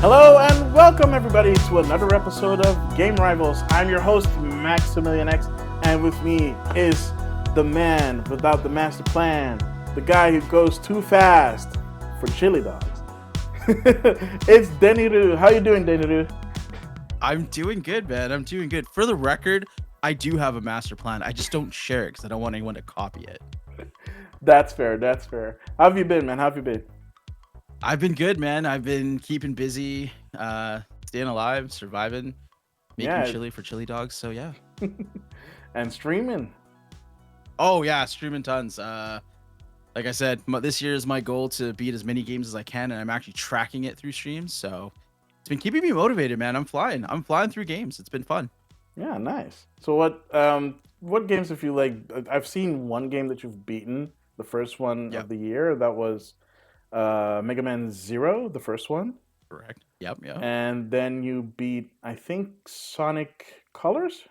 Hello and welcome everybody to another episode of Game Rivals. I'm your host, Maximilian X, and with me is the man without the master plan, the guy who goes too fast for chili dogs. It's Deniru. How you doing, Deniru? I'm doing good, man. I'm doing good. For the record, I do have a master plan. I just don't share it because I don't want anyone to copy it. That's fair. That's fair. How have you been, man? How have you been? I've been good, man. I've been keeping busy, staying alive, surviving, making Yeah, chili for chili dogs. So yeah. and streaming. Oh yeah, streaming tons. Like I said, this year is my goal to beat as many games as I can, and I'm actually tracking it through streams. So it's been keeping me motivated, man. I'm flying. I'm flying through games. It's been fun. Yeah, nice. So what games have you like? I've seen one game that you've beaten, the first one of Yep. the year. That was Mega Man Zero, the first one, Correct. Yep. Yep. and then you beat, I think, Sonic Colors.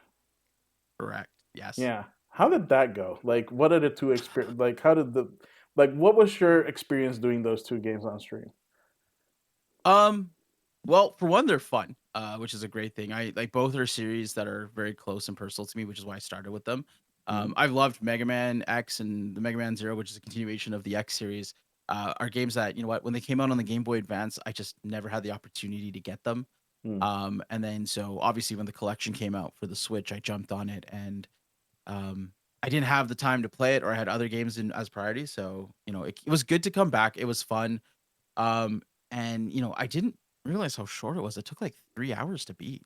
Correct. Yes. Yeah. How did that go? Like, what are the two experience? Like, how did the like? What was your experience doing those two games on stream? Um, well, for one, they're fun, which is a great thing. I like both are series that are very close and personal to me, which is why I started with them. Hmm. I've loved Mega Man X and the Mega Man Zero, which is a continuation of the X series. Are games that when they came out on the Game Boy Advance, I just never had the opportunity to get them. Hmm. And then so obviously when the collection came out for the Switch, I jumped on it, and I didn't have the time to play it, or I had other games in as priority. So it was good to come back. It was fun. Um, and I didn't realize how short it was. It took like 3 hours to beat.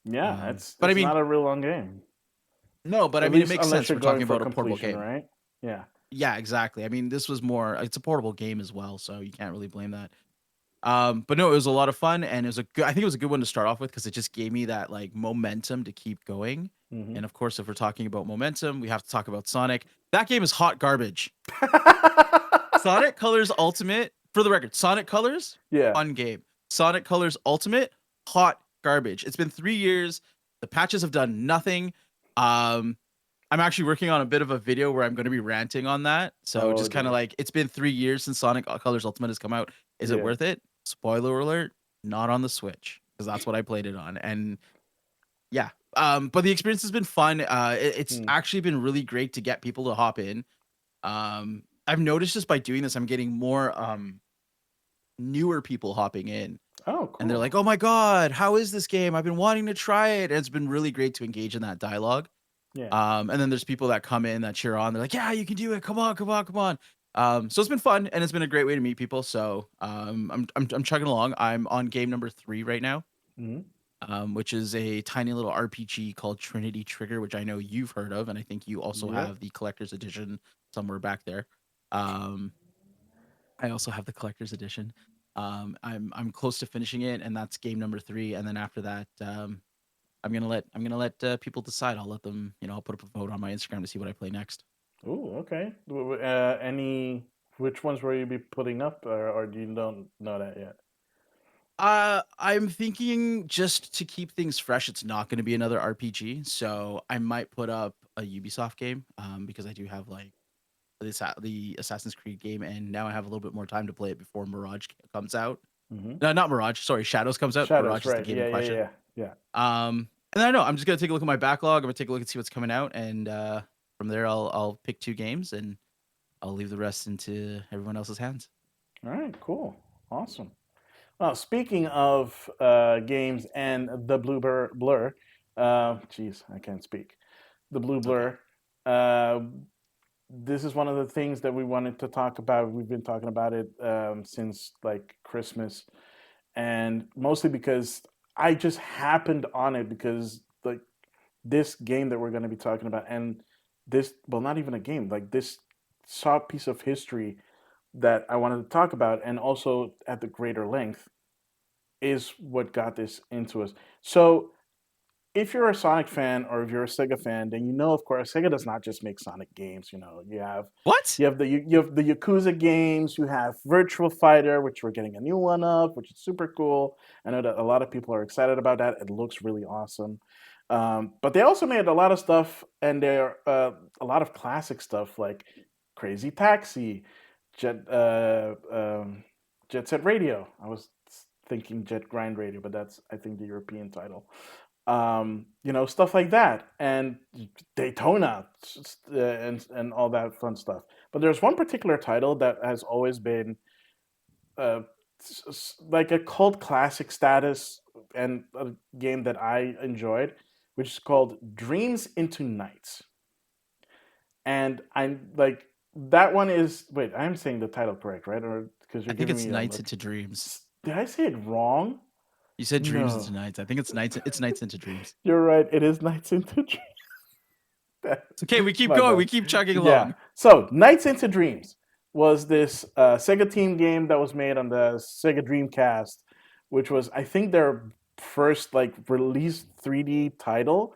Yeah, it's But I it's mean, not a real long game. no, but I At mean, it least makes unless sense. you're We're going talking for about a portable completion, game. right? Yeah. Yeah, exactly. I mean, this was more. It's a portable game as well, so you can't really blame that. But no, it was a lot of fun, and it was a good. I think it was a good one to start off with because it just gave me that like momentum to keep going. Hmm. And of course, if we're talking about momentum, we have to talk about Sonic. That game is hot garbage. Sonic Colors Ultimate, for the record, Sonic Colors, Yeah. fun game. Sonic Colors Ultimate, hot garbage. It's been 3 years. The patches have done nothing. Um, I'm actually working on a bit of a video where I'm going to be ranting on that. So Oh just kind of dear. like, it's been 3 years since Sonic Colors Ultimate has come out. Is it Yeah. worth it? Spoiler alert, not on the Switch because that's what I played it on. And yeah, but the experience has been fun. It's Hmm. actually been really great to get people to hop in. I've noticed just by doing this, I'm getting more newer people hopping in, Oh, and they're cool. like, "Oh my god, how is this game? I've been wanting to try it." And it's been really great to engage in that dialogue. Yeah. And then there's people that come in that cheer on. They're like, "Yeah, you can do it! Come on, come on, come on!" So it's been fun, and it's been a great way to meet people. So I'm chugging along. I'm on game number 3 right now, Hmm. which is a tiny little RPG called Trinity Trigger, which I know you've heard of, and I think you also Yep. have the collector's edition somewhere back there. Um, I also have the collector's edition. I'm close to finishing it, and that's game number 3. And then after that, I'm gonna let people decide. I'll let them. I'll put up a vote on my Instagram to see what I play next. Ooh, okay. Any which ones will you be putting up, or do you don't know that yet? I'm thinking just to keep things fresh, it's not going to be another RPG. So I might put up a Ubisoft game, because I do have like the Assassin's Creed game, and now I have a little bit more time to play it before Mirage comes out. Hmm. No, not Mirage. Sorry, Shadows comes out. Shadows, Mirage is the right? game in Yeah, yeah, question. yeah, yeah. And I don't know. I'm just gonna take a look at my backlog. I'm gonna take a look and see what's coming out, and from there, I'll pick 2 games, and I'll leave the rest into everyone else's hands. All right, cool, awesome. Well, speaking of games and the blur, geez, I can't speak. The blue It's okay. blur. Uh, this is one of the things that we wanted to talk about. We've been talking about it since like Christmas, and mostly because I just happened on it because like this game that we're going to be talking about, and this, well, not even a game, like this short piece of history that I wanted to talk about, and also at the greater length, is what got this into us. So if you're a Sonic fan or if you're a Sega fan, then you know, of course, Sega does not just make Sonic games. You know, you have What? you have the Yakuza games, you have Virtual Fighter, which we're getting a new one of, which is super cool. I know that a lot of people are excited about that. It looks really awesome. But they also made a lot of stuff, and they're a lot of classic stuff like Crazy Taxi, Jet Jet Set Radio. I was thinking Jet Grind Radio, but that's I think the European title. Stuff like that, and Daytona, and all that fun stuff. But there's one particular title that has always been uh, like a cult classic status, and a game that I enjoyed, which is called Dreams into Nights. And I'm like, that one is, wait, I'm saying the title correct, right? Or because I you're think giving it's me a Nights look. into Dreams. Did I say it wrong? You said Dreams No. into Nights. I think it's Nights. It's Nights into Dreams. You're right. It is Nights into Dreams. It's okay. We keep My going. We bad. keep chugging Yeah. along. So, Nights into Dreams was this Sega team game that was made on the Sega Dreamcast, which was, I think, their first like released 3D title,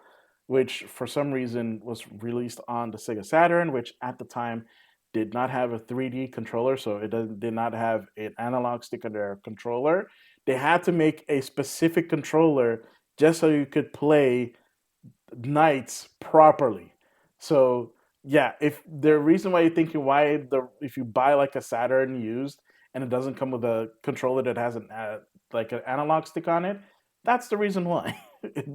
which for some reason was released on the Sega Saturn, which at the time did not have a 3D controller, so it did not have an analog stick on their controller. They had to make a specific controller just so you could play Knights properly. So yeah, if the reason why you're thinking why the if you buy like a Saturn used and it doesn't come with a controller that has like an analog stick on it, that's the reason why.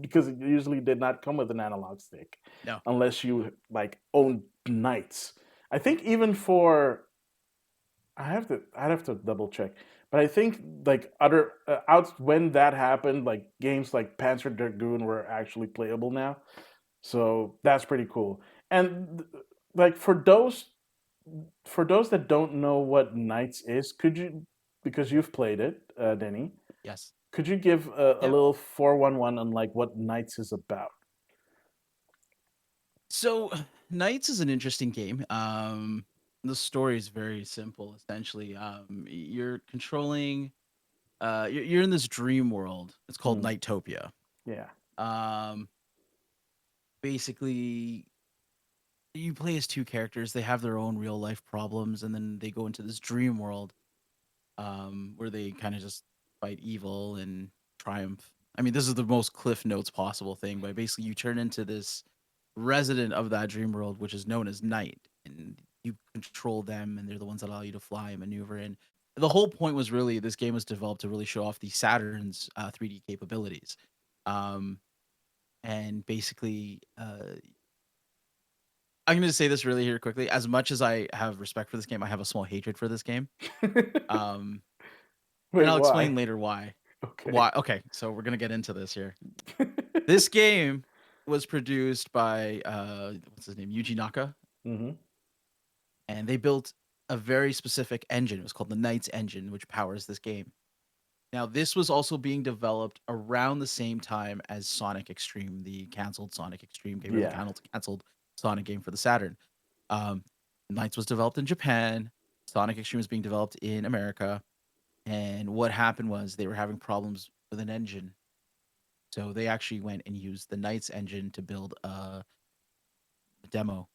Because it usually did not come with an analog stick No. unless you like own Knights. I think even for I'd have to double check, but I think like other out when that happened, like games like Panzer Dragoon were actually playable now, so that's pretty cool. And like for those that don't know what Knights is, could you, because you've played it, Denny, Yes. could you give a Yeah. little 411 on like what Knights is about? So Knights is an interesting game. The story is very simple. Essentially, you're controlling. You're in this dream world. It's called Mm, Nightopia. yeah. Um, Basically, you play as two characters. They have their own real life problems, and then they go into this dream world, where they kind of just fight evil and triumph. I mean, this is the most Cliff Notes possible thing, but basically, you turn into this resident of that dream world, which is known as Night, and you control them, and they're the ones that allow you to fly and maneuver. And the whole point was really this game was developed to really show off the Saturn's 3D capabilities. Um, and basically, I'm going to say this really here quickly. As much as I have respect for this game, I have a small hatred for this game. Um, and Wait, I'll why? explain later why. Okay. Why? Okay, so we're gonna get into this here. This game was produced by what's his name, Yuji Naka, Hmm. and they built a very specific engine. It was called the Knights engine, which powers this game. Now, this was also being developed around the same time as Sonic Extreme, the canceled Sonic Extreme game, or the Yeah. canceled Sonic game for the Saturn. Um, Knights was developed in Japan. Sonic Extreme was being developed in America. And what happened was they were having problems with an engine. So they actually went and used the Knights engine to build a demo,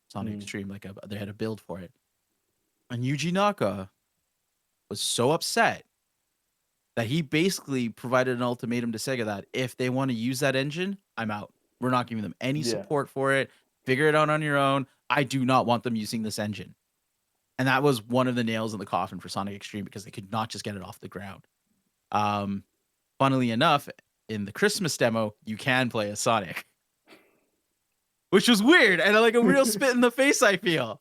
Sonic Mm, Extreme, like they had a build for it. And Yuji Naka was so upset that he basically provided an ultimatum to Sega that if they want to use that engine, I'm out. We're not giving them any yeah. support for it. Figure it out on your own. I do not want them using this engine. And that was one of the nails in the coffin for Sonic Extreme because they could not just get it off the ground. Um, Funnily enough, in the Christmas demo, you can play as Sonic, which was weird and like a real spit in the face, I feel.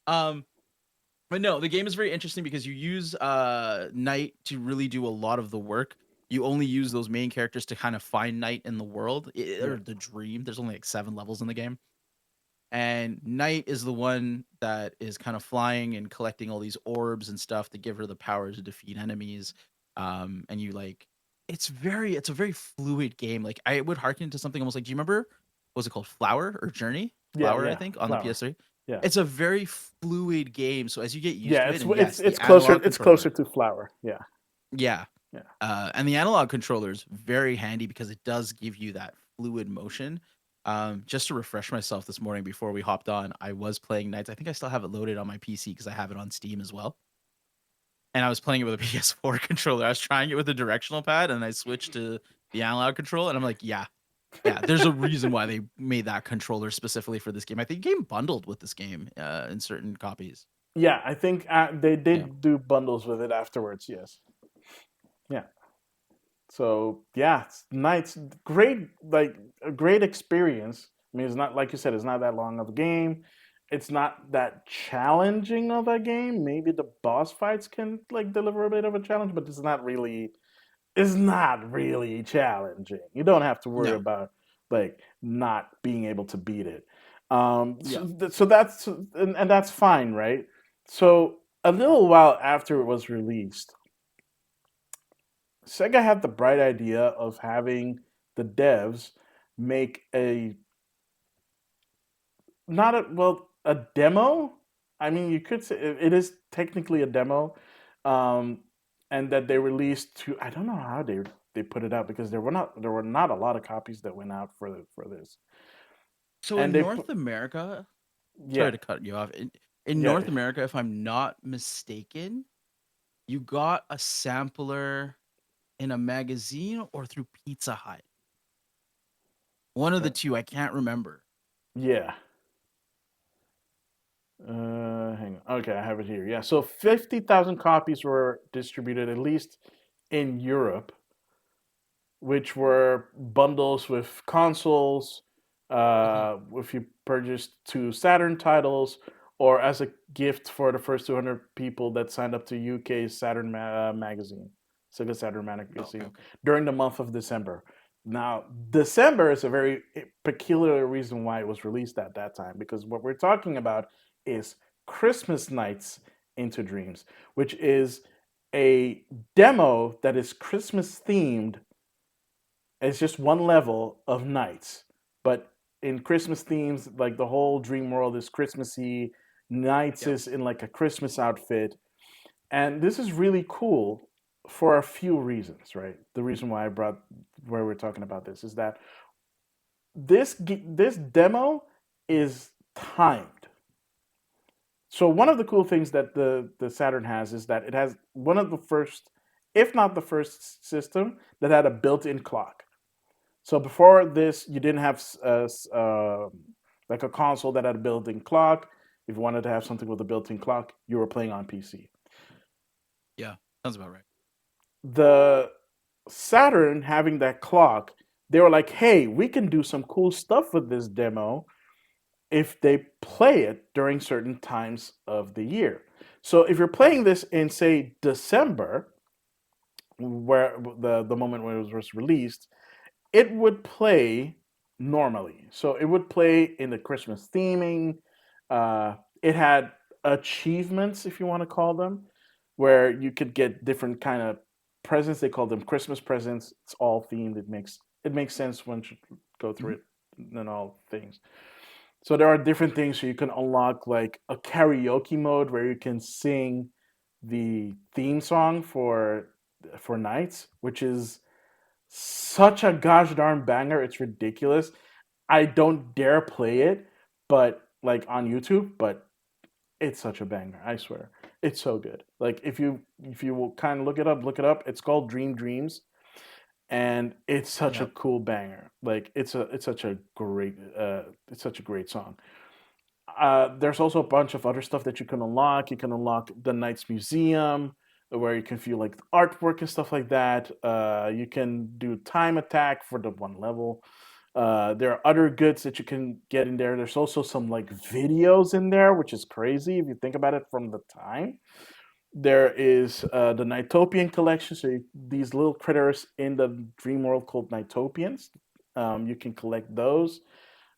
Um, but no, the game is very interesting because you use Knight to really do a lot of the work. You only use those main characters to kind of find Knight in the world Yeah. or the dream. There's only like 7 levels in the game. And Knight is the one that is kind of flying and collecting all these orbs and stuff to give her the power to defeat enemies. And you like it's a very fluid game. Like I would harken to something almost like, do you remember what was it called? Flower or Journey? Yeah. Flower, I Yeah. think, on the Flower. PS3. Yeah. It's a very fluid game. So as you get used Yeah. to it, and yes, the It's closer to Flower. Yeah. yeah. Yeah. And the analog controller is very handy because it does give you that fluid motion. Just to refresh myself this morning before we hopped on, I was playing Knights. I think I still have it loaded on my PC because I have it on Steam as well. And I was playing it with a PS4 controller. I was trying it with a directional pad and I switched to the analog control. And I'm like, yeah, yeah, there's a reason why they made that controller specifically for this game. I think it came bundled with this game in certain copies. Yeah. I think they Yeah. did do bundles with it afterwards. Yes. Yeah. So yeah, it's nice, great, like a great experience. I mean, it's not like you said, it's not that long of a game. It's not that challenging of a game. Maybe the boss fights can like deliver a bit of a challenge, but it's not really challenging. You don't have to worry No. about like not being able to beat it. Yeah. So that's and that's fine, right? So a little while after it was released, Sega had the bright idea of having the devs make a not a well a demo. I mean, you could say it is technically a demo, um, and that they released to. I don't know how they put it out because there were not a lot of copies that went out for this, So and in they put North America, yeah sorry to cut you off. In yeah North America, if I'm not mistaken, you got a sampler in a magazine or through Pizza Hut. One of the two, I can't remember. yeah. Hang on. Okay, I have it here. Yeah, so 50,000 copies were distributed at least in Europe, which were bundles with consoles, Uh-huh. if you purchased two Saturn titles, or as a gift for the first 200 people that signed up to UK's Saturn magazine, Sega Saturn Oh, okay, magazine, okay. during the month of December. Now, December is a very peculiar reason why it was released at that time, because what we're talking about is Christmas Nights into Dreams, which is a demo that is Christmas themed. It's just one level of nights, but in Christmas themes, like the whole dream world is Christmassy. Nights Yep. is in like a Christmas outfit, and this is really cool for a few reasons, right? The reason why I brought where we're talking about this is that this demo is timed. So one of the cool things that the Saturn has is that it has one of the first, if not the first system that had a built-in clock. So before this, you didn't have like a console that had a built-in clock. If you wanted to have something with a built-in clock, you were playing on PC. Yeah. Sounds about right. The Saturn having that clock, they were like, "Hey, we can do some cool stuff with this demo if they play it during certain times of the year." So if you're playing this in say December, where the moment when it was released, it would play normally. So it would play in the Christmas theming. It had achievements, if you want to call them, where you could get different kind of presents. They call them Christmas presents. It's all themed. It makes sense once you go through Hmm. it and all things. So there are different things. So you can unlock like a karaoke mode where you can sing the theme song for nights, which is such a gosh darn banger. It's ridiculous. I don't dare play it, but like on YouTube, but it's such a banger. I swear, it's so good. Like if you will kind of look it up. It's called Dream Dreams, and it's such a Yep. cool banger. Like it's such a great song. There's also a bunch of other stuff that you can unlock. You can unlock the Knights Museum, where you can view like artwork and stuff like that. You can do time attack for the one level. There are other goods that you can get in there. There's also some like videos in there, which is crazy if you think about it from the time. There is the Nighttopian collection. So these little critters in the dream world called Nightopians. You can collect those.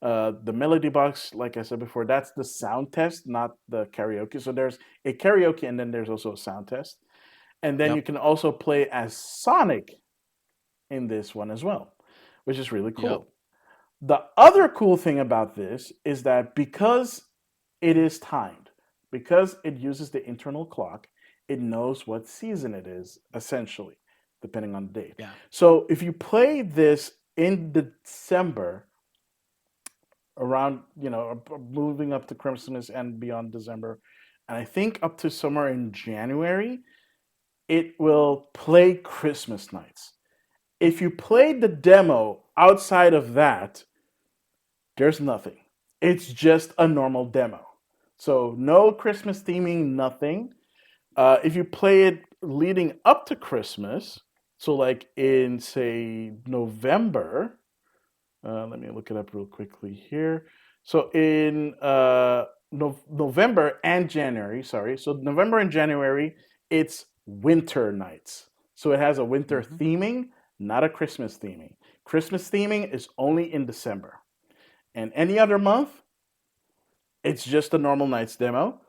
The melody box, like I said before, that's the sound test, not the karaoke. So there's a karaoke and then there's also a sound test. And then you Yep. can also play as Sonic in this one as well, which is really Yep. cool. The other cool thing about this is that because it is timed, because it uses the internal clock, it knows what season it is, essentially, depending on the date. Yeah. So if you play this in December, around moving up to Christmas and beyond December, and I think up to somewhere in January, it will play Christmas nights. If you played the demo outside of that, there's nothing. It's just a normal demo. So no Christmas theming, nothing. If you play it leading up to Christmas, So like in say November, let me look it up real quickly here. So in November and January, sorry. So November and January, it's winter nights. So it has a winter Hmm. theming, not a Christmas theming. Christmas theming is only in December. And any other month, it's just a normal Nights demo.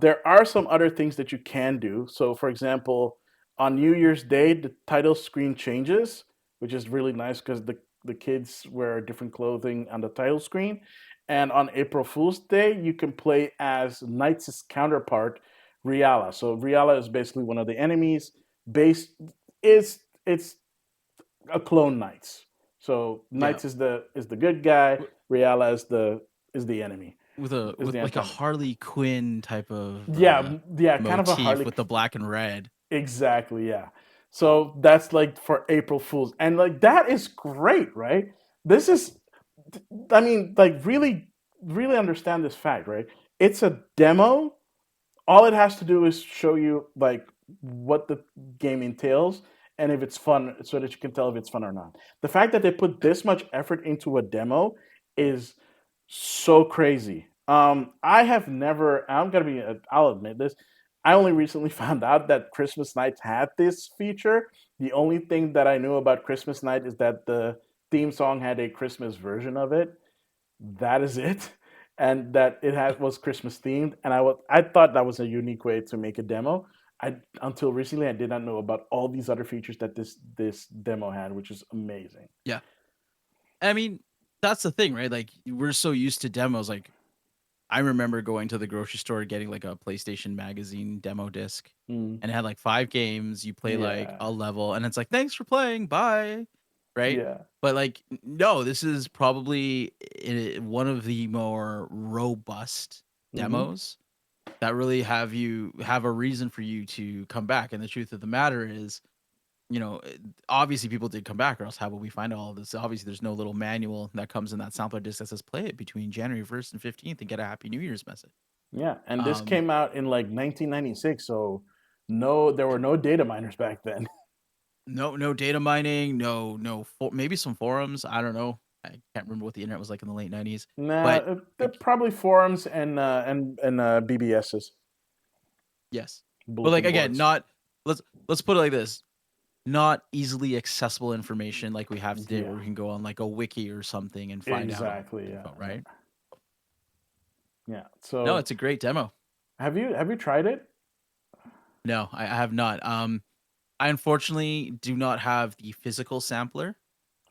There are some other things that you can do. So, for example, on New Year's Day, the title screen changes, which is really nice because the kids wear different clothing on the title screen. And on April Fool's Day, you can play as Knights' counterpart, Riala. So Riala is basically one of the enemies. Based is it's a clone Knights. So Yeah. Knights is the good guy. Riala is the enemy, is With the like a antagonist. Harley Quinn type of Yeah, kind of a motif Harley. with the black and red. Exactly, yeah. So that's like for April Fools, and like that is great, right? This is, I mean, like really, really understand this fact, right? It's a demo. All it has to do is show you like what the game entails and if it's fun, so that you can tell if it's fun or not. The fact that they put Yeah. this much effort into a demo is so crazy. I have never. I'm gonna be. I'll admit this. I only recently found out that Christmas Night had this feature. The only thing that I knew about Christmas Night is that the theme song had a Christmas version of it. That is it, and that it had was Christmas themed. And I thought that was a unique way to make a demo. I Until recently I did not know about all these other features that this demo had, which is amazing. Yeah. I mean, that's the thing, right? Like we're so used to demos. Like I remember going to the grocery store getting like a PlayStation magazine demo disc, Mm, and it had like 5 games. You play like yeah, a level, and it's like, thanks for playing, bye. Right? yeah. But like, no, this is probably one of the more robust Hmm. demos that really have a reason for you to come back. And the truth of the matter is, you know, obviously people did come back, or else how would we find all of this? Obviously, there's no little manual that comes in that sampler disc that says play it between January 1st and 15th and get a Happy New Year's message. Yeah, and this Um, came out in like 1996, so no, there were no data miners back then. no data mining, maybe some forums. I don't know. I can't remember what the internet was like in the late 90s. Nah, But they're probably forums and BBSs, yes. But like bulletin again, boards. not let's put it like this. Not easily accessible information like we have today where Yeah, we can go on like a wiki or something and find out all exactly. the Yeah, info, right? yeah. No, So it's a great demo. have you tried it? No, I have not. I unfortunately do not have the physical sampler.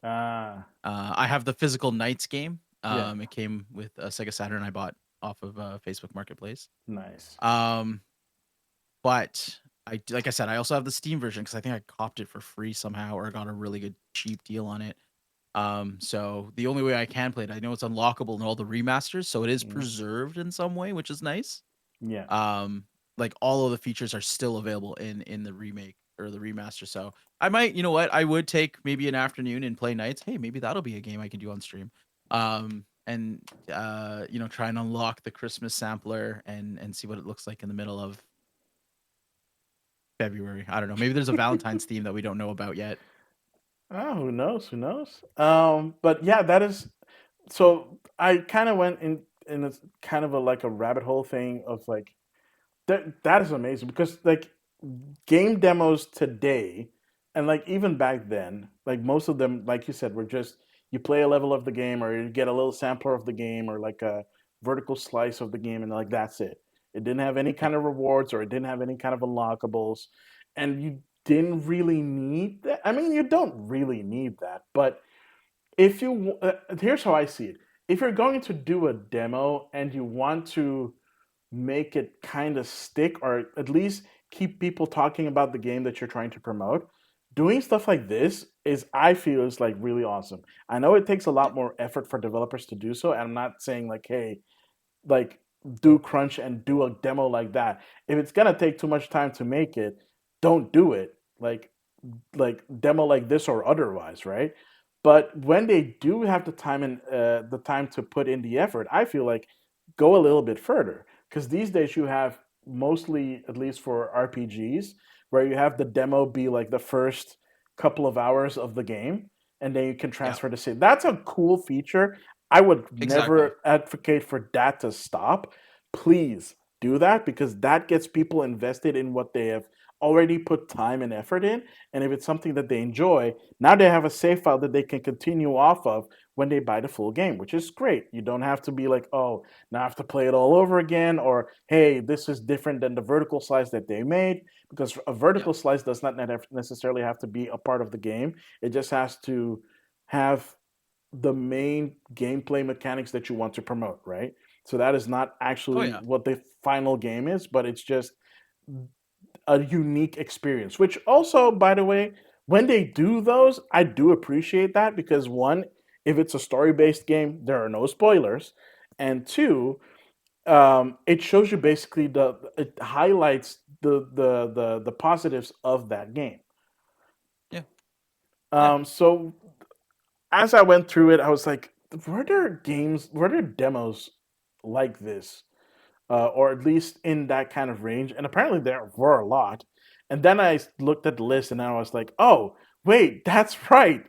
Ah, I have the physical Knights game. yeah, It came with a Sega Saturn I bought off of Facebook Marketplace. nice. Um, but like I said, I also have the Steam version because I think I copped it for free somehow or got a really good cheap deal on it. So the only way I can play it, I know it's unlockable in all the remasters, so it is Mhm. preserved in some way, which is nice. Yeah. Um, like all of the features are still available in the remake or the remaster. So I might, you know what, I would take maybe an afternoon and play Nights. Hey, maybe that'll be a game I can do on stream. And you know, try and unlock the Christmas sampler and see what it looks like in the middle of February. I don't know. Maybe there's a Valentine's theme that we don't know about yet. Oh, who knows? Who knows? But yeah, that is. So I kind of went in a kind of a like a rabbit hole thing of like that is amazing because like game demos today and like even back then, like most of them, like you said, were just you play a level of the game or you get a little sampler of the game or like a vertical slice of the game and like that's it. It didn't have any Yeah. kind of rewards or it didn't have any kind of unlockables, and you didn't really need that. I mean, you don't really need that, but if you here's how I see it. If you're going to do a demo and you want to make it kind of stick or at least keep people talking about the game that you're trying to promote, doing stuff like this is I feel is like really awesome. I know it takes a Yeah. lot more effort for developers to do so, and I'm not saying like, hey, like do crunch and do a demo like that. If it's gonna take too much time to make it, don't do it. Like demo like this or otherwise, right? But when they do have the time to put in the effort, I feel like go a little bit further because these days you have mostly, at least for RPGs, where you have the demo be like the first couple of hours of the game, and then you can Yeah. transfer the save. That's a cool feature. I would Exactly. never advocate for that to stop. Please do that because that gets people invested in what they have already put time and effort in. And if it's something that they enjoy, now they have a save file that they can continue off of when they buy the full game, which is great. You don't have to be like, oh, now I have to play it all over again, or hey, this is different than the vertical slice that they made, because a Yeah. vertical slice does not necessarily have to be a part of the game. It just has to have the main gameplay mechanics that you want to promote, right? So that is not Oh actually yeah. what the final game is, but it's just a unique experience. Which also, by the way, when they do those, I do appreciate that because one, if it's a story-based game, there are no spoilers, and two, it shows you basically it highlights the positives of that game. Yeah. Yeah. So as I went through it, I was like, were there demos like this? Or at least in that kind of range. And apparently there were a lot. And then I looked at the list and I was like, oh, wait, that's right.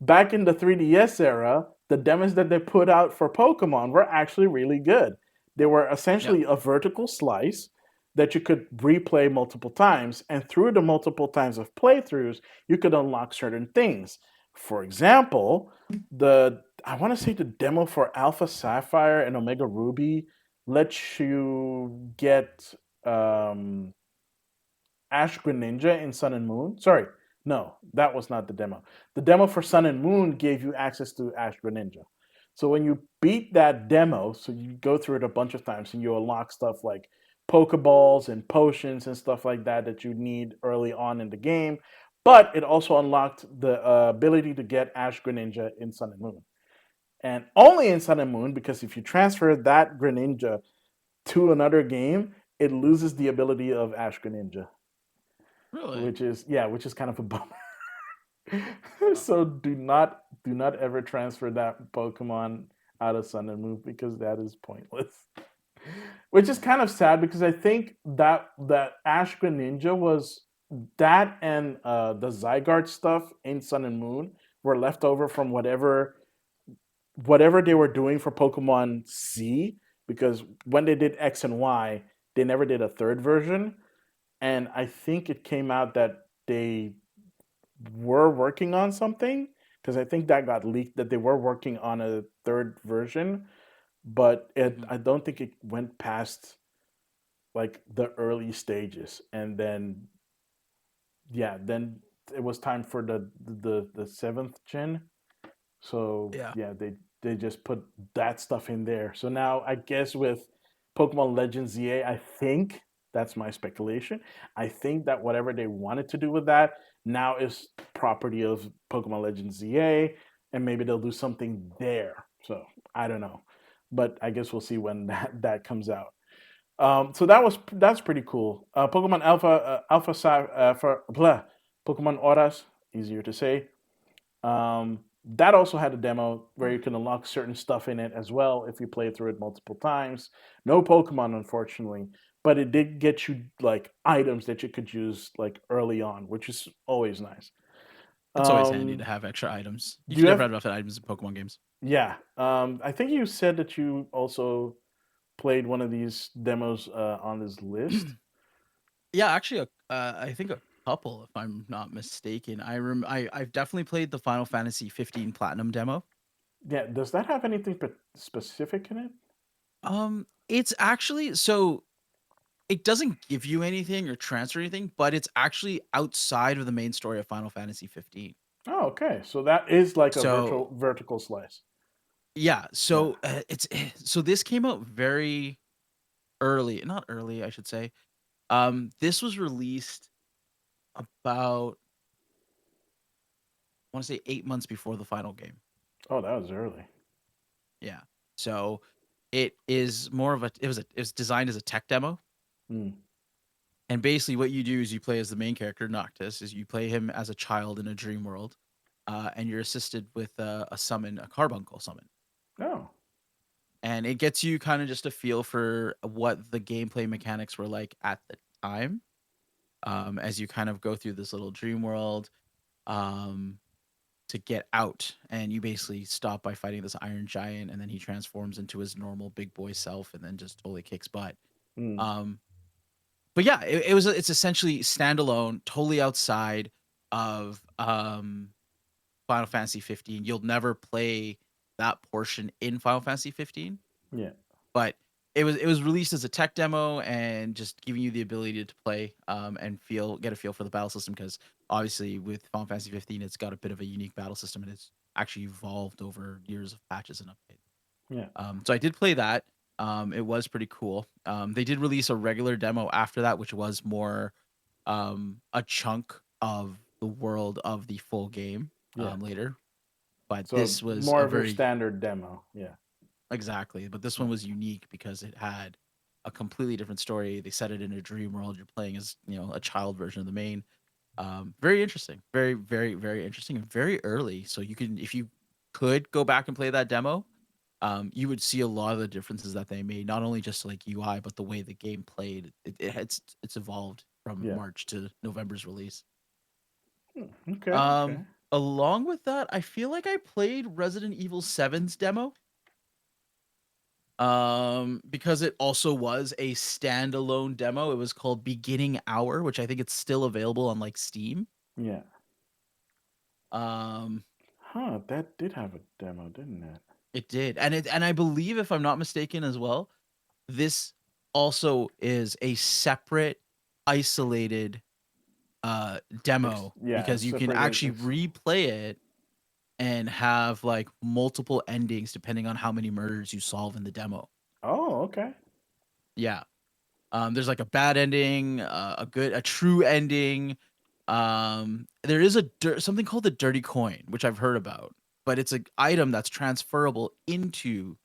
Back in the 3DS era, the demos that they put out for Pokemon were actually really good. They were Yeah. essentially a vertical slice that you could replay multiple times. And through the multiple times of playthroughs, you could unlock certain things. For example, I want to say the demo for Alpha Sapphire and Omega Ruby lets you get um, Ash Greninja in Sun and Moon. Sorry, no, that was not the demo. The demo for Sun and Moon gave you access to Ash Greninja. So when you beat that demo, so you go through it a bunch of times and you unlock stuff like Pokeballs and potions and stuff like that that you need early on in the game. But it also unlocked the ability to get Ash Greninja in Sun and Moon. And only in Sun and Moon, because if you transfer that Greninja to another game, it loses the ability of Ash Greninja, Really? which is kind of a bummer. Oh. So do not ever transfer that Pokemon out of Sun and Moon because that is pointless. Which is Yeah. kind of sad because I think that Ash Greninja was that and the Zygarde stuff in Sun and Moon were left over from whatever they were doing for Pokemon C, because when they did X and Y, they never did a third version. And I think it came out that they were working on something, because I think that got leaked that they were working on a third version, but Mhm. I don't think it went past like the early stages. And then yeah, then it was time for the seventh gen. So Yeah. yeah, they just put that stuff in there. So now I guess with Pokemon Legends ZA, I think that's my speculation. I think that whatever they wanted to do with that now is property of Pokemon Legends ZA, and maybe they'll do something there. So I don't know, but I guess we'll see when that comes out. So that's pretty cool. Pokemon Alpha for blah, Pokemon Auras, easier to say. That also had a demo where you can unlock certain stuff in it as well if you play through it multiple times. No Pokemon, unfortunately, but it did get you like items that you could use like early on, which is always nice. It's always handy to Um, have extra items. You do can you never have? have enough items in Pokemon games. Yeah. I think you said that you also played one of these demos on this list. Yeah, actually, I think a couple, if I'm not mistaken. I've definitely played the Final Fantasy 15 Platinum demo. Yeah. Does that have anything specific in it? It's actually so it doesn't give you anything or transfer anything, but it's actually outside of the main story of Final Fantasy 15. Oh, okay. So that is like a So virtual vertical slice. yeah, Yeah. so so this came out very early, not early, I should say. This was released about I want to say 8 months before the final game. Oh, that was early. Yeah. So it is more of a it was designed as a tech demo. Mm. And basically what you do is you play as the main character, Noctis, is you play him as a child in a dream world. And you're assisted with a summon, a carbuncle summon. Oh. And it gets you kind of just a feel for what the gameplay mechanics were like at the time. As you kind of go through this little dream world. um, to get out, and you basically stop by fighting this Iron Giant, and then he transforms into his normal big boy self, and then just totally kicks butt. Mm, Um, but yeah, it's essentially standalone, totally outside of Final Fantasy 15. You'll never play that portion in Final Fantasy 15, yeah, but it was released as a tech demo and just giving you the ability to play and get a feel for the battle system, because obviously with Final Fantasy 15 it's got a bit of a unique battle system, and it's actually evolved over years of patches and updates. yeah, So I did play that. It was pretty cool. They did release a regular demo after that, which was more a chunk of the world of the full game yeah. later. But So this was more a of your very standard demo. Yeah, exactly. But this yeah, one was unique because it had a completely different story. They set it in a dream world. You're playing as a child version of the main. Very interesting. Very, very, very interesting and very early. So you can, if you could go back and play that demo, you would see a lot of the differences that they made, not only just like UI, but the way the game played. It's evolved from yeah. March to November's release. Hmm, okay, okay. Um, Along with that, I feel like I played Resident Evil 7's demo. Because it also was a standalone demo. It was called Beginning Hour, which I think it's still available on like Steam. Yeah. Um, Huh, that did have a demo, didn't it? it did. And I believe, if I'm not mistaken as well, this also is a separate isolated demo, Yeah, because it's you can separated. actually replay it and have like multiple endings depending on how many murders you solve in the demo. Oh, okay. Yeah. There's like a bad ending, a true ending. There is something called the dirty coin, which I've heard about, but it's an item that's transferable into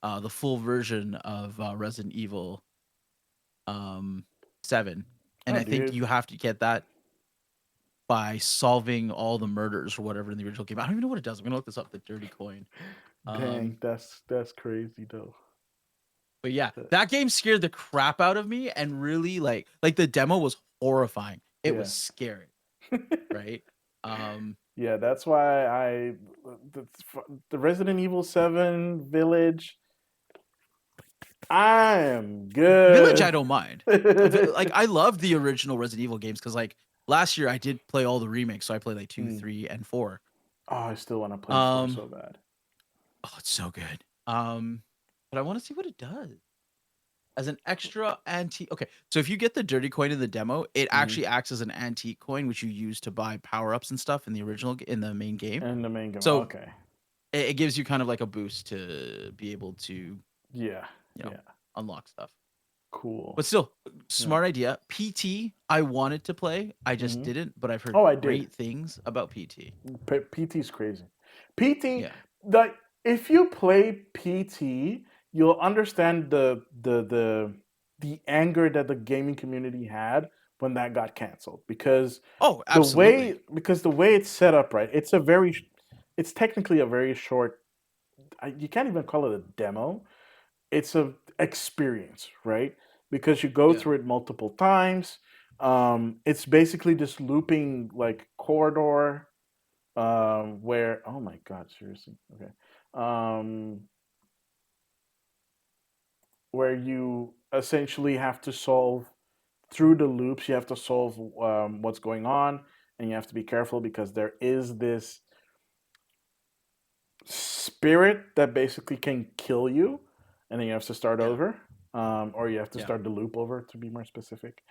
the full version of Resident Evil um, 7. And Oh, I think dude, you have to get that by solving all the murders or whatever in the original game. I don't even know what it does. I'm gonna look this up. The dirty coin. dang, Um, that's crazy though. but yeah, That- that game scared the crap out of me, and really like the demo was horrifying. It was yeah. scary, right? Um, Yeah, that's why the, the Resident Evil 7 Village, I am Village, I good. don't mind. Like I love the original Resident Evil games, because like last year I did play all the remakes, so I played like two, Hmm. 3, and 4. Oh, I still want to play 4 Um, so bad. oh, it's so good. But I want to see what it does as an extra antique. Okay, so if you get the dirty coin in the demo, it Hmm. actually acts as an antique coin, which you use to buy power ups and stuff in in the main game. And the main game. So Okay. it gives you kind of like a boost to be able to Yeah. you know Yeah. unlock stuff. Cool. But still, Yeah. smart idea. PT, I wanted to play, I just Hmm. didn't. But I've heard Oh, I did. great things about PT. PT's crazy. PT, Yeah. like if you play PT, you'll understand the anger that the gaming community had when that got canceled, because Oh, absolutely. the way it's set up, right? It's technically a very short. You can't even call it a demo. It's a experience, right? Because you go Yeah. through it multiple times. It's basically this looping like corridor, where, oh my god, seriously, okay, um, where you essentially have to solve through the loops. You have to solve what's going on, and you have to be careful because there is this spirit that basically can kill you, and then you have to start Yeah. over, or you have to Yeah. start the loop over, to be more specific.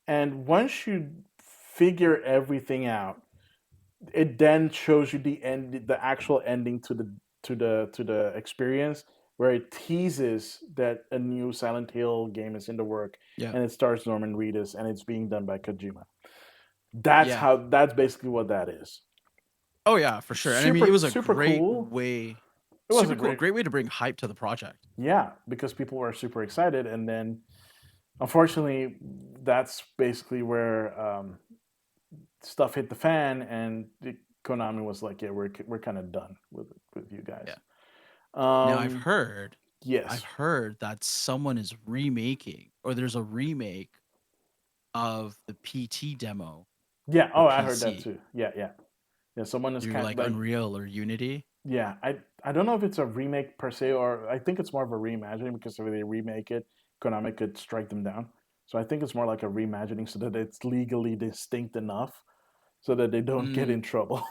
And once you figure everything out, it then shows you the actual ending to the experience, where it teases that a new Silent Hill game is in the work, Yeah. and it stars Norman Reedus, and it's being done by Kojima. Yeah. That's basically what that is. Oh yeah, for sure. And I mean, it Super was a super great cool. way, It was super a cool, great, great way to bring hype to the project. yeah, because people were super excited, and then unfortunately, that's basically where stuff hit the fan, and Konami was like, "Yeah, we're kind of done with you guys." Yeah. Now Um, I've yes, heard that someone is remaking, or there's a remake of the PT demo yeah. for Oh, I heard that PC. too. Yeah, yeah. Yeah, someone is through kind like like Unreal or Unity. yeah. I don't know if it's a remake per se, or I think it's more of a reimagining because if they remake it, Konami could strike them down. So I think it's more like a reimagining so that it's legally distinct enough so that they don't get Mm, in trouble.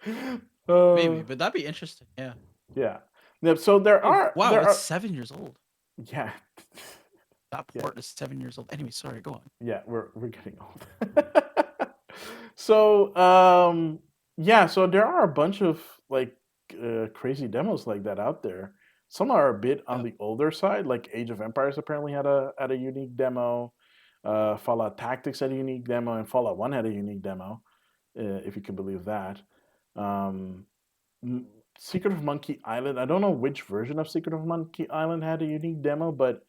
uh, maybe, but that'd be interesting. Yeah. yeah. Yeah. So there Oh are wow, there it's are 7 years old. yeah. That Yeah. port is 7 years old. Anyway, sorry, go on. Yeah, we're getting old. So, yeah, so there are a bunch of like crazy demos like that out there. Some are a bit on Yeah. the older side, like Age of Empires apparently had a unique demo. Fallout Tactics had a unique demo, and Fallout One had a unique demo, if you can believe that. Um, M- Secret of Monkey Island. I don't know which version of Secret of Monkey Island had a unique demo, but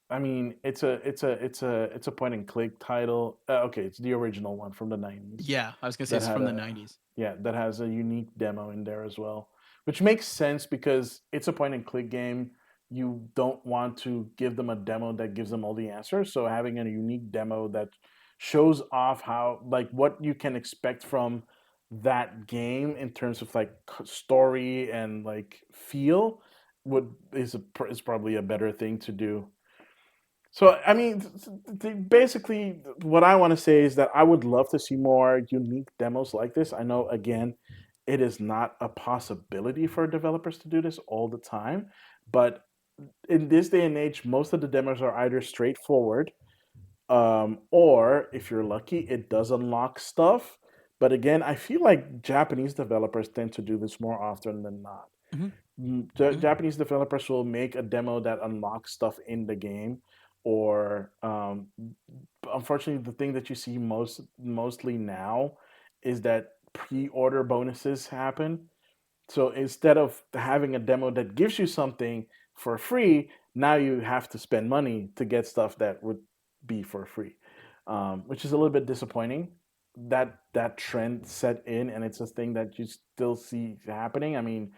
I mean, it's a point and click title. Okay, it's the original one from the 90s Yeah, I was gonna say that it's had from the a '90s. yeah, that has a unique demo in there as well, which makes sense because it's a point and click game. You don't want to give them a demo that gives them all the answers, so having a unique demo that shows off how like what you can expect from that game in terms of like story and like feel would is probably a better thing to do. So, I mean, basically, what I want to say is that I would love to see more unique demos like this. I know, again, it is not a possibility for developers to do this all the time, but in this day and age, most of the demos are either straightforward, or if you're lucky, it does unlock stuff. But again, I feel like Japanese developers tend to do this more often than not. Hmm. Hmm. Japanese developers will make a demo that unlocks stuff in the game, or unfortunately, the thing that you see mostly now is that pre-order bonuses happen. So instead of having a demo that gives you something for free, now you have to spend money to get stuff that would be for free, which is a little bit disappointing. That trend set in, and it's a thing that you still see happening. I mean,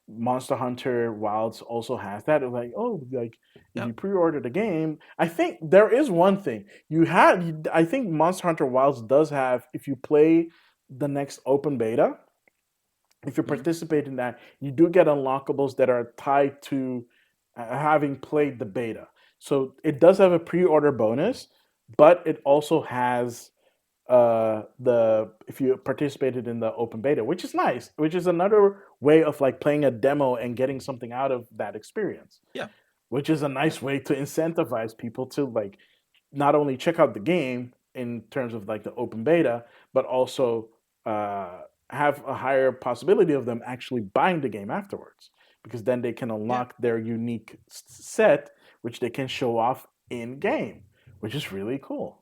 Monster Hunter Wilds also has that. It's like, oh, like if Yep. you pre-order the game, I think there is one thing you have. I think Monster Hunter Wilds does have. If you play the next open beta, if you Hmm. participate in that, you do get unlockables that are tied to having played the beta. So it does have a pre-order bonus, but it also has the if you participated in the open beta, which is nice, which is another way of like playing a demo and getting something out of that experience, Yeah. which is a Yeah. nice way to incentivize people to like not only check out the game in terms of like the open beta, but also uh, have a higher possibility of them actually buying the game afterwards, because then they can Yeah. unlock their unique set, which they can show off in game, which is really cool.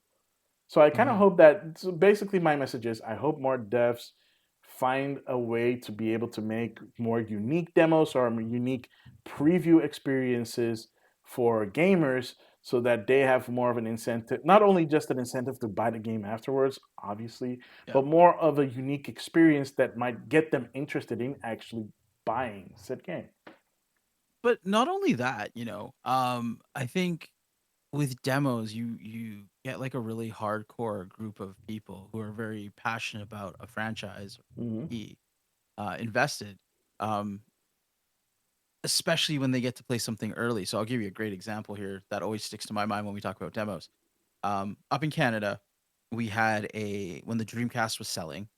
So I kind of Hmm. hope that. So basically, my message is I hope more devs find a way to be able to make more unique demos or unique preview experiences for gamers so that they have more of an incentive, not only just an incentive to buy the game afterwards, obviously, Yeah. but more of a unique experience that might get them interested in actually buying said game. But not only that, I think with demos, you get like a really hardcore group of people who are very passionate about a franchise or Hmm. IP, invested. Um, Especially when they get to play something early. So I'll give you a great example here that always sticks to my mind when we talk about demos. Up in Canada, we had a when the Dreamcast was selling,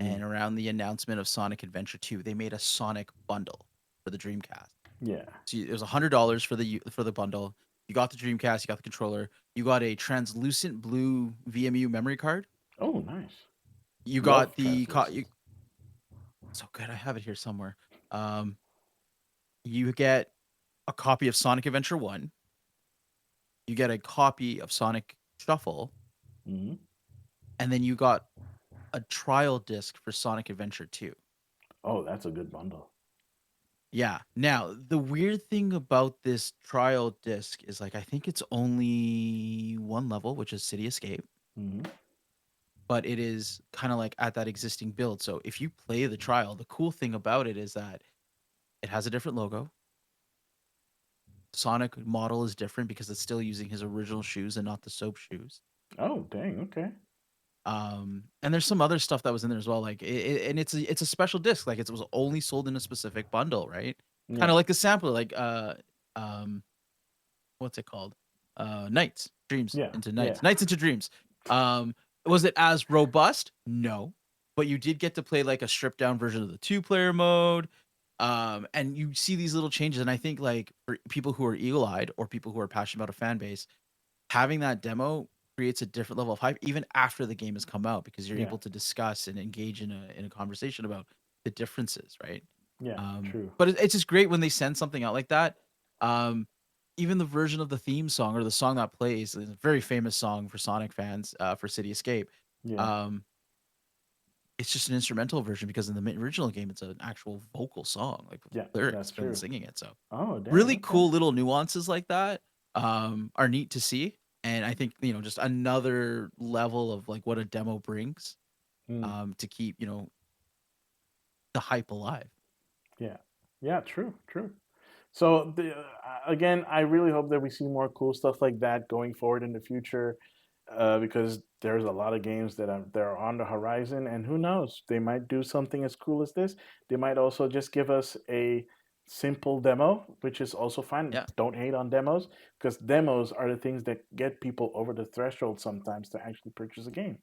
Mm. and around the announcement of Sonic Adventure 2, they made a Sonic bundle for the Dreamcast. Yeah. So it was $100 for the bundle. You got the Dreamcast, you got the controller, you got a translucent blue VMU memory card. Oh, nice. You Love got you, translucent. so good. I have it here somewhere. Um, you get a copy of Sonic Adventure 1, you get a copy of Sonic Shuffle, Hmm. and then you got a trial disc for Sonic Adventure 2. Oh, that's a good bundle. Yeah. Now, the weird thing about this trial disc is like I think it's only one level, which is City Escape, Hmm. but it is kind of like at that existing build. So if you play the trial, the cool thing about it is that it has a different logo. Sonic model is different because it's still using his original shoes and not the soap shoes. Oh, dang. Okay. And there's some other stuff that was in there as well, like, and it's a special disc, like, it was only sold in a specific bundle, right? Kinda Yeah. like the sampler, like, um, what's it called? Nights, Dreams Yeah. into Yeah. Nights, Nights into Dreams. Um, was it as robust? No, but you did get to play, like, a stripped down version of the two-player mode, and you see these little changes, and I think, like, for people who are eagle-eyed or people who are passionate about a fan base, having that demo creates a different level of hype even after the game has come out because you're Yeah. able to discuss and engage in a conversation about the differences, right? Yeah. True. But it's just great when they send something out like that. Um, Even the version of the theme song or the song that plays is a very famous song for Sonic fans, for City Escape. Yeah. Um, it's just an instrumental version because in the original game, it's an actual vocal song, like with Yeah. lyrics, That's Villain true. singing it. So Oh, dang. really Okay. cool little nuances like that, are neat to see, and I think, just another level of, like, what a demo brings, Mm. to keep, the hype alive. Yeah. Yeah. True. True. So again, I really hope that we see more cool stuff like that going forward in the future, because there's a lot of games that are on the horizon, and who knows, they might do something as cool as this. They might also just give us a simple demo, which is also fine. Yeah, Don't hate on demos, because demos are the things that get people over the threshold sometimes to actually purchase a game.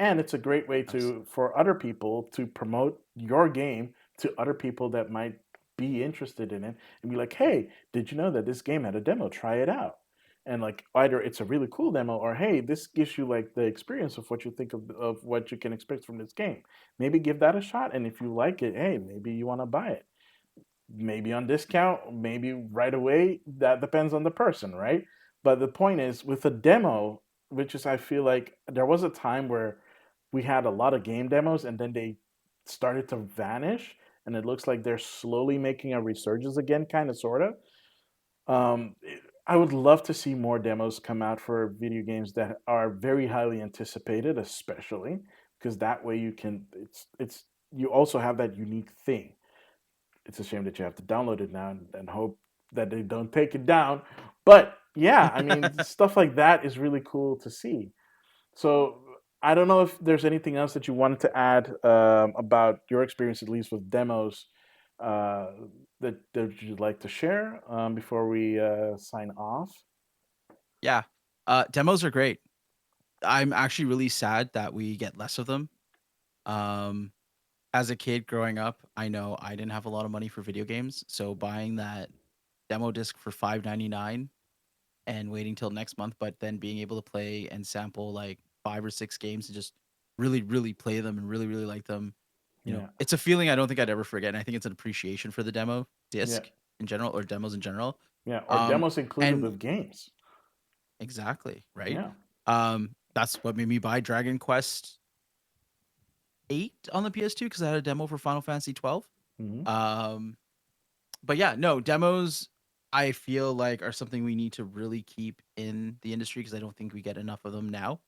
And it's a great way abs to for other people to promote your game to other people that might be interested in it and be like, hey, did you know that this game had a demo? Try it out. And like either it's a really cool demo or hey, this gives you like the experience of what you think of what you can expect from this game. Maybe give that a shot. And if you like it, hey, maybe you want to buy it. Maybe on discount, maybe right away. That depends on the person, right? But the point is with a demo, which is I feel like there was a time where we had a lot of game demos and then they started to vanish and it looks like they're slowly making a resurgence again, kind of, sort of. I would love to see more demos come out for video games that are very highly anticipated, especially because that way you can. It's you also have that unique thing. It's a shame that you have to download it now and hope that they don't take it down. But yeah, I mean, stuff like that is really cool to see. So I don't know if there's anything else that you wanted to add about your experience, at least with demos, uh, that you'd like to share before we sign off. Yeah, demos are great. I'm actually really sad that we get less of them. Um, as a kid growing up, I know I didn't have a lot of money for video games, so buying that demo disc for 5.99 and waiting till next month, but then being able to play and sample like 5 or 6 games and just really, really play them and really, really like them, Yeah, it's a feeling I don't think I'd ever forget, and I think it's an appreciation for the demo yeah, disc in general or demos in general. yeah. Or Um, demos included and with games. exactly, right? Yeah. That's what made me buy Dragon Quest 8 on the PS2 because I had a demo for Final Fantasy 12. Hmm. Um, but yeah, no, demos I feel like are something we need to really keep in the industry because I don't think we get enough of them now.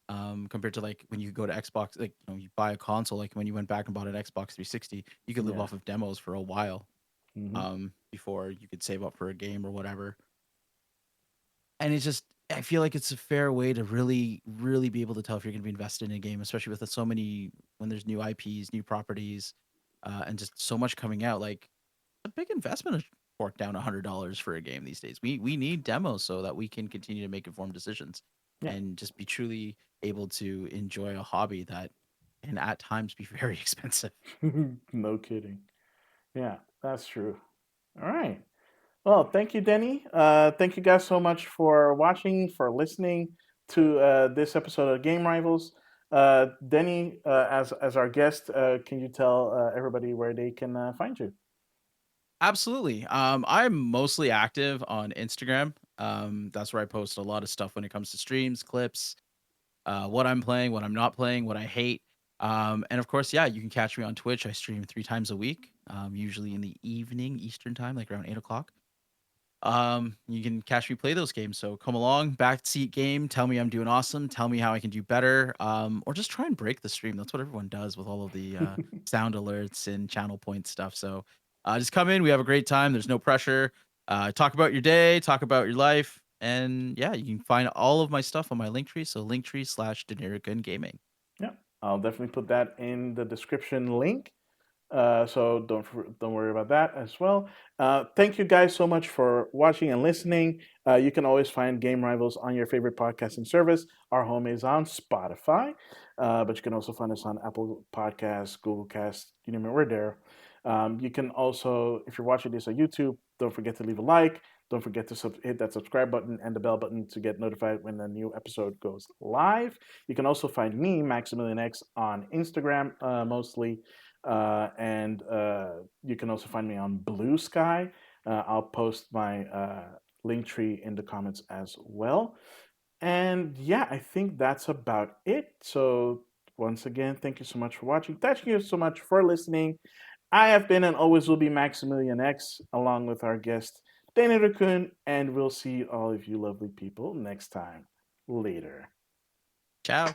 Compared to like when you go to Xbox, like you buy a console, like when you went back and bought an Xbox 360, you could live Yeah. off of demos for a while, Hmm. before you could save up for a game or whatever. And it's just, I feel like it's a fair way to really, really be able to tell if you're going to be invested in a game, especially with so many when there's new IPs, new properties, and just so much coming out. Like a big investment to fork down $100 for a game these days. We need demos so that we can continue to make informed decisions Yeah. and just be truly able to enjoy a hobby that can at times be very expensive. No kidding. Yeah, that's true. All right. Well, thank you, Denny. Thank you guys so much for watching, for listening to this episode of Game Rivals. Denny, as our guest, can you tell everybody where they can find you? Absolutely. I'm mostly active on Instagram. That's where I post a lot of stuff when it comes to streams, clips, what I'm playing, what I'm not playing, what I hate. And of course, yeah, you can catch me on Twitch. I stream 3 times a week, usually in the evening Eastern time, like around 8 o'clock. You can catch me play those games. So come along, backseat game. Tell me I'm doing awesome. Tell me how I can do better. Or just try and break the stream. That's what everyone does with all of the sound alerts and channel point stuff. So just come in. We have a great time. There's no pressure. Talk about your day. Talk about your life. And yeah, you can find all of my stuff on my Linktree. So Linktree/Denirukun Gaming. Yeah, I'll definitely put that in the description link. So don't worry about that as well. Thank you guys so much for watching and listening. You can always find Game Rivals on your favorite podcasting service. Our home is on Spotify, but you can also find us on Apple Podcasts, Google Casts, you name it, we're there. You can also, if you're watching this on YouTube, don't forget to leave a like. Don't forget to hit that subscribe button and the bell button to get notified when a new episode goes live. You can also find me, Maximilian X, on Instagram mostly. And you can also find me on Blue Sky. I'll post my link tree in the comments as well. And yeah, I think that's about it. So once again, thank you so much for watching. Thank you so much for listening. I have been and always will be Maximilian X, along with our guest Denirukun, and we'll see all of you lovely people next time. Later. Ciao.